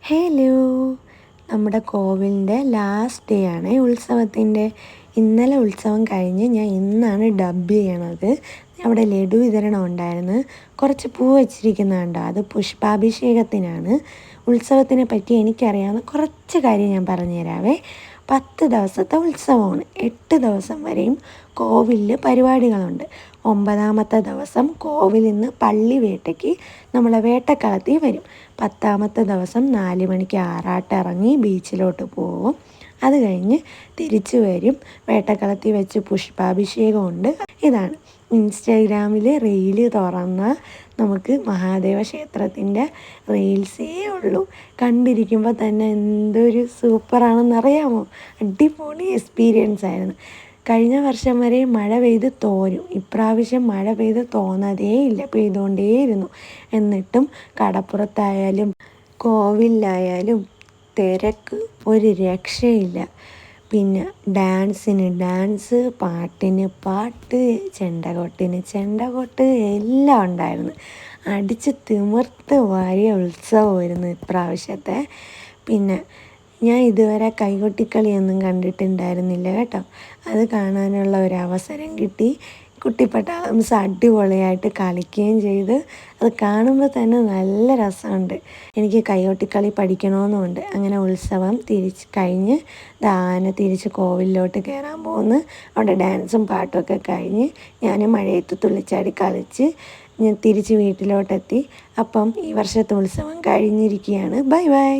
Hello, നമ്മുടെ കോവിലിൻ്റെ last day ആണ് ഉത്സവത്തിൻ്റെ. ഇന്നലെ ഉത്സവം കഴിഞ്ഞ് ഞാൻ ഇന്നാണ് ഡബ് ചെയ്യണത്. അവിടെ ലഡു വിതരണം ഉണ്ടായിരുന്നു. കുറച്ച് പൂ വെച്ചിരിക്കുന്നുണ്ടോ, അത് പുഷ്പാഭിഷേകത്തിനാണ്. ഉത്സവത്തിനെ പറ്റി എനിക്കറിയാവുന്ന കുറച്ച് കാര്യം ഞാൻ പറഞ്ഞുതരാവേ. 10 ദിവസത്തെ ഉത്സവമാണ്. 8 ദിവസം വരെയും കോവിലിൽ പരിപാടികളുണ്ട്. 9ാമത്തെ ദിവസം കോവിലിൽ നിന്ന് പള്ളി വേട്ടയ്ക്ക് നമ്മളെ വേട്ടക്കളത്തിൽ വരും. 10ാമത്തെ ദിവസം 4 മണിക്ക് ആറാട്ടിറങ്ങി ബീച്ചിലോട്ട് പോകും. അത് കഴിഞ്ഞ് തിരിച്ചു വരും. വേട്ടക്കളത്തിൽ വെച്ച് പുഷ്പാഭിഷേകമുണ്ട്. ഇതാണ് ഇൻസ്റ്റാഗ്രാമിൽ റീല് തുറന്നാൽ നമുക്ക് മഹാദേവ ക്ഷേത്രത്തിൻ്റെ റീൽസേ ഉള്ളൂ. കണ്ടിരിക്കുമ്പോൾ തന്നെ എന്തൊരു സൂപ്പറാണെന്നറിയാമോ. അടിപൊളി എക്സ്പീരിയൻസ് ആയിരുന്നു. കഴിഞ്ഞ വർഷം വരെ മഴ പെയ്ത് തോരും. ഇപ്രാവശ്യം മഴ പെയ്ത് തോന്നതേ ഇല്ല, പെയ്തുകൊണ്ടേയിരുന്നു. എന്നിട്ടും കടപ്പുറത്തായാലും കോവിലായാലും തിരക്ക് ഒരു രക്ഷയില്ല. പിന്നെ ഡാൻസിന് ഡാൻസ്, പാട്ടിന് പാട്ട്, ചെണ്ടകൊട്ട് എല്ലാം ഉണ്ടായിരുന്നു. അടിച്ച് തിമിർത്ത് വാരിയ ഉത്സവമായിരുന്നു ഇപ്രാവശ്യത്തെ. പിന്നെ ഞാൻ ഇതുവരെ കൈകൊട്ടിക്കളിയൊന്നും കണ്ടിട്ടുണ്ടായിരുന്നില്ല കേട്ടോ. അത് കാണാനുള്ള ഒരു അവസരം കിട്ടി. കുട്ടിപ്പട്ടാളംസ് അടിപൊളിയായിട്ട് കളിക്കുകയും ചെയ്ത്. അത് കാണുമ്പോൾ തന്നെ നല്ല രസമുണ്ട്. എനിക്ക് കൈകൊട്ടിക്കളി പഠിക്കണമെന്നുമുണ്ട്. അങ്ങനെ ഉത്സവം കഴിഞ്ഞ് ആന തിരിച്ച് കോവിലിലോട്ട് കയറാൻ പോകുന്നു. അവിടെ ഡാൻസും പാട്ടുമൊക്കെ കഴിഞ്ഞ് ഞാൻ മഴയത്ത് തുള്ളിച്ചാടി കളിച്ച് ഞാൻ തിരിച്ച് വീട്ടിലോട്ടെത്തി. അപ്പം ഈ വർഷത്തെ ഉത്സവം കഴിഞ്ഞിരിക്കുകയാണ്. Bye bye.